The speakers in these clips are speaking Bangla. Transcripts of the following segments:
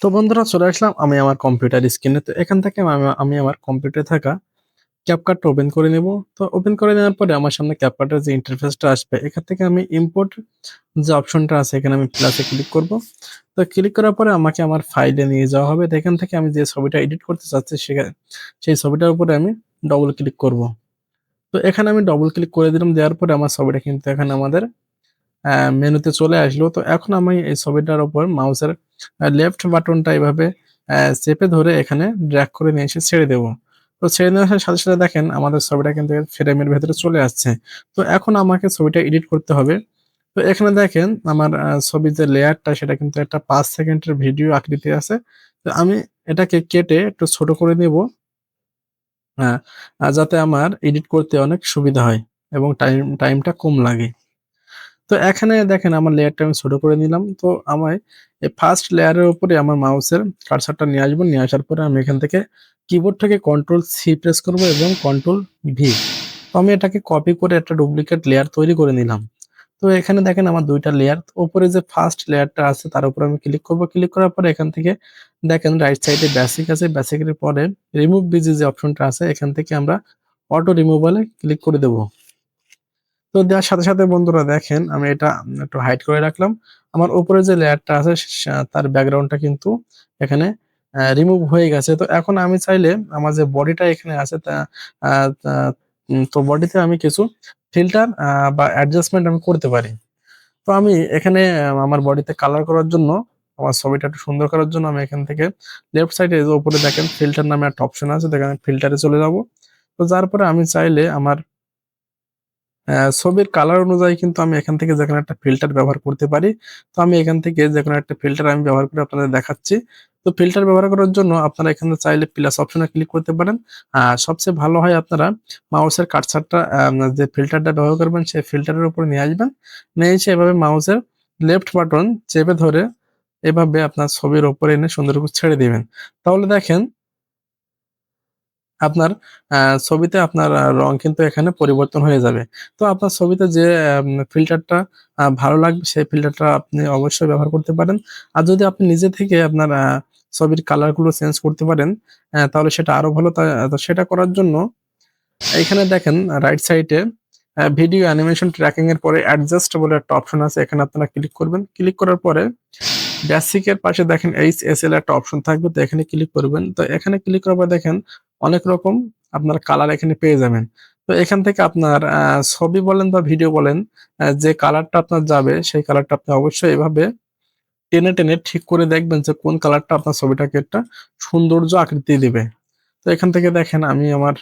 তো বন্ধুরা চলে আসলাম আমি আমার কম্পিউটার স্ক্রিনে। তো এখান থেকে আমি আমার কম্পিউটারে থাকা ক্যাপকাটটা ওপেন করে নেব। তো ওপেন করে নেওয়ার পরে আমার সামনে ক্যাপকাটের যে ইন্টারফেসটা আসবে, এখান থেকে আমি ইম্পোর্ট যে অপশনটা আছে এখানে আমি প্লাসে ক্লিক করব। তো ক্লিক করার পরে আমাকে আমার ফাইলে নিয়ে যাওয়া হবে। তো এখান থেকে আমি যে ছবিটা এডিট করতে চাচ্ছি সেই ছবিটার উপরে আমি ডবল ক্লিক করব। তো এখানে আমি ডবল ক্লিক করে দিলাম, দেওয়ার পরে আমার ছবিটা কিন্তু এখানে আমাদের মেনুতে চলে আসলো। তো এখন আমি এই ছবিটার উপর মাউসের লেফট বাটনটা এভাবে চেপে ধরে এখানে ড্র্যাগ করে নিয়ে এসে ছেড়ে দেব। তো ছেড়ে দেওয়ার সাথে সাথে দেখেন আমাদের ছবিটা কিন্তু ফ্রেমের ভেতরে চলে আসছে। তো এখন আমাকে ছবিটা এডিট করতে হবে। তো এখানে দেখেন আমার ছবির যে লেয়ারটা সেটা কিন্তু একটা 5 সেকেন্ডের ভিডিও আকৃতি আছে। তো আমি এটাকে কেটে একটু ছোট করে নিব, হ্যাঁ, যাতে আমার এডিট করতে অনেক সুবিধা হয় এবং টাইমটা কম লাগে। তো এখানে দেখেন আমার লেয়ারটা আমি ছোট করে নিলাম। তো আমায় এই ফার্স্ট লেয়ারের উপরে আমার মাউসের কার্সারটা নিয়ে আসবো। নিয়ে আসার পরে আমি এখান থেকে কিবোর্ড থেকে কন্ট্রোল সি প্রেস করব এবং কন্ট্রোল ভি। তো আমি এটাকে কপি করে একটা ডুপ্লিকেট লেয়ার তৈরি করে নিলাম। তো এখানে দেখেন আমার ২ টা লেয়ার। উপরে যে ফার্স্ট লেয়ারটা আছে তার উপরে আমি ক্লিক করব। ক্লিক করার পরে এখান থেকে দেখেন রাইট সাইডে বেসিক আছে। বেসিকের পরে রিমুভ বিজি যে অপশনটা আছে এখান থেকে আমরা অটো রিমুভাল এ ক্লিক করে দেব। তো দেওয়ার সাথে সাথে বন্ধুরা দেখেন আমি এটা একটু হাইড করে রাখলাম। আমার উপরে যে লেয়ারটা আছে তার ব্যাকগ্রাউন্ডটা কিন্তু এখানে রিমুভ হয়ে গেছে। তো এখন আমি চাইলে আমার যে বডিটা এখানে আছে তা আ তা তো বডিতে আমি কিছু ফিল্টার বা অ্যাডজাস্টমেন্ট আমি করতে পারি। তো আমি এখানে আমার বডিতে কালার করার জন্য, আমার ছবিটা একটু সুন্দর করার জন্য আমি এখান থেকে লেফট সাইডে যে উপরে দেখেন ফিল্টার নামে একটা অপশন আছে, দেখেন ফিল্টারে চলে যাব। তো যার পরে আমি চাইলে আমার ছবির কালার অনুযায়ী কিন্তু আমি এখান থেকে যেকোনো একটা ফিল্টার ব্যবহার করতে পারি। তো আমি এখান থেকে যেকোনো একটা ফিল্টার আমি ব্যবহার করে আপনাদের দেখাচ্ছি। তো ফিল্টার ব্যবহার করার জন্য আপনারা এখানে চাইলে প্লাস অপশনে ক্লিক করতে পারেন। সবচেয়ে ভালো হয় আপনারা মাউসের কার্সারটা যে ফিল্টারটা ব্যবহার করবেন সেই ফিল্টারের উপরে নিয়ে আসবেন। নিয়ে এসে এভাবে মাউসের লেফট বাটন চেপে ধরে এভাবে আপনার ছবির উপরে এনে সুন্দর করে ছেড়ে দিবেন। তাহলে দেখেন আপনার আ ছবিতে আপনার রং কিন্তু এখানে পরিবর্তন হয়ে যাবে। তো আপনার ছবিতে যে ফিল্টারটা ভালো লাগবে সেই ফিল্টারটা আপনি অবশ্যই ব্যবহার করতে পারেন। আর যদি আপনি নিজে থেকে আপনার ছবির কালার গুলো চেঞ্জ করতে পারেন, তাহলে সেটা আরো ভালো। তো সেটা করার জন্য এখানে দেখেন রাইট সাইডে ভিডিও অ্যানিমেশন ট্র্যাকিং এর পরে অ্যাডজাস্ট বলে একটা অপশন আছে। এখানে আপনারা ক্লিক করবেন। ক্লিক করার পরে বেসিক এর পাশে দেখেন HSL একটা অপশন থাকবে। তো এখানে ক্লিক করবেন। তো এখানে ক্লিক করার পর দেখেন অনেক রকম আপনার কালার এখানে পেয়ে যাবেন। তো এখান থেকে আপনার ছবি বলেন বা ভিডিও বলেন, যে কালারটা আপনার যাবে সেই কালারটা আপনি অবশ্যই এভাবে টেনে, টেনে ঠিক করে দেখবেন যে কোন কালারটা আপনার ছবিটাকে একটা সৌন্দর্য আকৃতি দিবে। তো এখান থেকে দেখেন আমি আমার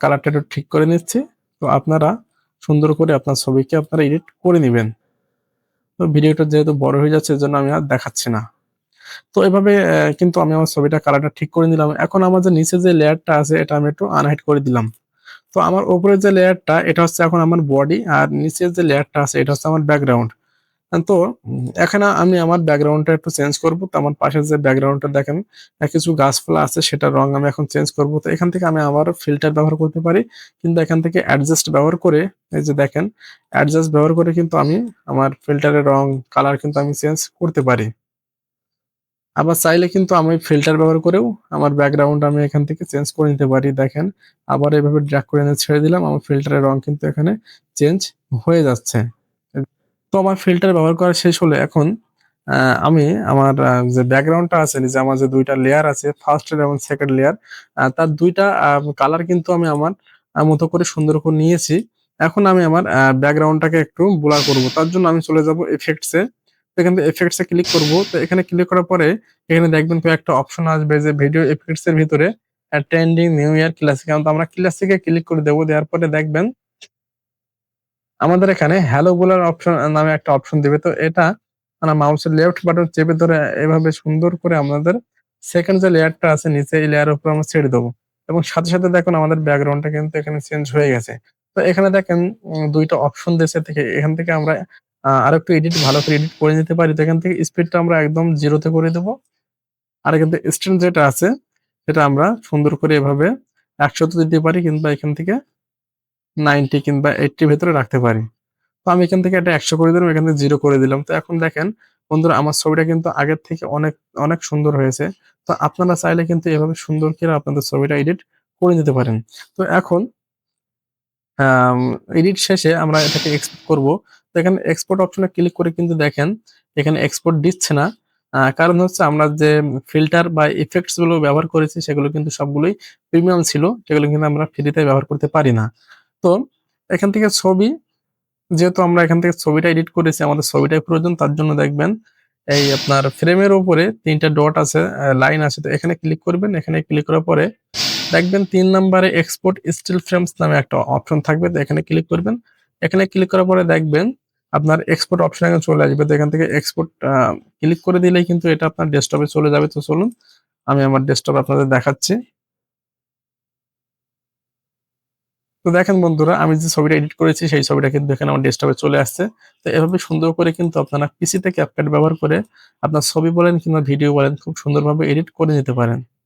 কালারটা একটু ঠিক করে নিচ্ছি। তো আপনারা সুন্দর করে আপনার ছবিকে আপনারা এডিট করে নিবেন। তো ভিডিওটা যেহেতু বড় হয়ে যাচ্ছে এজন্য আমি আর দেখাচ্ছি না। তো এভাবে কিন্তু আমি আমার ছবিটার কালারটা ঠিক করে নিলাম। এখন আমার যে নিচে যে লেয়ারটা আছে এটা আমি একটু আনহাইড করে দিলাম। তো আমার উপরের যে লেয়ারটা এটা হচ্ছে এখন আমার বডি, আর নিচের যে লেয়ারটা আছে এটা হচ্ছে আমার ব্যাকগ্রাউন্ড। তো এখানে আমি আমার ব্যাকগ্রাউন্ডটা একটু চেঞ্জ করব। তো আমার পাশের যে ব্যাকগ্রাউন্ডটা দেখেন কিছু গাছপালা আছে সেটার রং আমি এখন চেঞ্জ করব। তো এখান থেকে আমি আবারও ফিল্টার ব্যবহার করতে পারি। কিন্তু এখান থেকে অ্যাডজাস্ট ব্যবহার করে, এই যে দেখেন অ্যাডজাস্ট ব্যবহার করে কিন্তু আমি আমার ফিল্টারের রং, কালার কিন্তু আমি চেঞ্জ করতে পারি। আবার চাইলে কিন্তু আমি ফিল্টার ব্যবহার করেও আমার ব্যাকগ্রাউন্ড আমি এখান থেকে চেঞ্জ করে নিতে পারি। দেখেন আবার এভাবে ড্র্যাগ করে এনে ছেড়ে দিলাম। আমার ফিল্টারের রং কিন্তু এখানে চেঞ্জ হয়ে যাচ্ছে। তো আমার ফিল্টার ব্যবহার করা শেষ হলে এখন আ আমি আমার যে ব্যাকগ্রাউন্ডটা আছে, যে আমার যে ২ টা লেয়ার আছে, ফার্স্ট লেয়ার এবং সেকেন্ড লেয়ার, তার ২ টা কালার কিন্তু আমি আমার মতো করে সুন্দর করে নিয়েছি। এখন আমি আমার ব্যাকগ্রাউন্ডটাকে একটু ব্লার করব। তার জন্য আমি চলে যাব ইফেক্টস এ। তো এখান থেকে ইফেক্টস এ ক্লিক করব। তো এখানে ক্লিক করার পরে এখানে দেখবেন কয়েকটা অপশন আসবে যে ভিডিও ইফেক্টস এর ভিতরে ট্রেন্ডিং, নিউ ইয়ার, ক্লাসিক। তো আমরা ক্লাসিক এ ক্লিক করে দেব। দেওয়ার পরে দেখবেন আমাদের এখানে হ্যালো বলার অপশন নামে একটা অপশন দিবে। তো এটা মানে মাউসের লেফট বাটন চেপে ধরে এভাবে সুন্দর করে আমাদের সেকেন্ড যে লেয়ারটা আছে নিচে, এই লেয়ারের উপর আমরা ছেড়ে দেবো। এবং সাথে, সাথে দেখুন আমাদের ব্যাকগ্রাউন্ডটা কিন্তু এখানে চেঞ্জ হয়ে গেছে। তো এখানে দেখেন ২ টা অপশন দিয়েছে থেকে এখান থেকে আমরা আরেকটু ভালো করে এডিট করে নিতে পারি। তো এখান থেকে স্পিডটা আমরা একদম 0 তে করে দেব। আর এখান থেকে স্ট্রেংথ যেটা আছে সেটা আমরা সুন্দর করে এভাবে ১০০ তে দিতে পারি, কিংবা এখান থেকে ৯০ কিংবা ৮০ ভেতরে রাখতে পারি। তো আমি এখান থেকে এটা ১০০ করে দিলাম, এখান থেকে 0 করে দিলাম। তো এখন দেখেন বন্ধুরা আমার ছবিটা কিন্তু আগের থেকে অনেক সুন্দর হয়েছে। তো আপনারা চাইলে কিন্তু এভাবে সুন্দর করে আপনাদের ছবিটা এডিট করে নিতে পারেন। তো এখন আম এডিট শেষে আমরা এটাকে এক্সপোর্ট করব। তো এখানে এক্সপোর্ট অপশনে ক্লিক করে কিন্তু দেখেন এখানে এক্সপোর্ট দিচ্ছে না। কারণ হচ্ছে আমরা যে ফিল্টার বা ইফেক্টস গুলো ব্যবহার করেছি সেগুলো কিন্তু সবগুলোই প্রিমিয়াম ছিল। সেগুলো কিন্তু আমরা ফ্রিতে ব্যবহার করতে পারি না। তো এখান থেকে ছবি যেহেতু আমরা এখান থেকে ছবিটা এডিট করেছি, আমাদের ছবিটাই প্রয়োজন। তার জন্য দেখবেন এই আপনার ফ্রেমের উপরে ৩ টা ডট আছে, লাইন আছে। তো এখানে ক্লিক করবেন। এখানে ক্লিক করার পরে দেখবেন ৩ নাম্বারে এক্সপোর্ট স্টিল ফ্রেমস নামে একটা অপশন থাকবে। তো এখানে ক্লিক করবেন। এখানে ক্লিক করার পরে দেখবেন আপনার এক্সপোর্ট অপশন এখানে চলে আসবে। তো এখান থেকে এক্সপোর্ট ক্লিক করে দিলেই কিন্তু এটা আপনার ডেস্কটপে চলে যাবে। তো চলুন আমি আমার ডেস্কটপে আপনাদের দেখাচ্ছি। তো দেখেন বন্ধুরা আমি যে ছবিটা এডিট করেছি সেই ছবিটা কিন্তু এখানে আমার ডেস্কটপে চলে আসছে। তো এভাবে সুন্দর করে কিন্তু আপনারা পিসি তে CapCut ব্যবহার করে আপনার ছবি বলেন কিংবা ভিডিও বলেন খুব সুন্দরভাবে এডিট করে নিতে পারেন।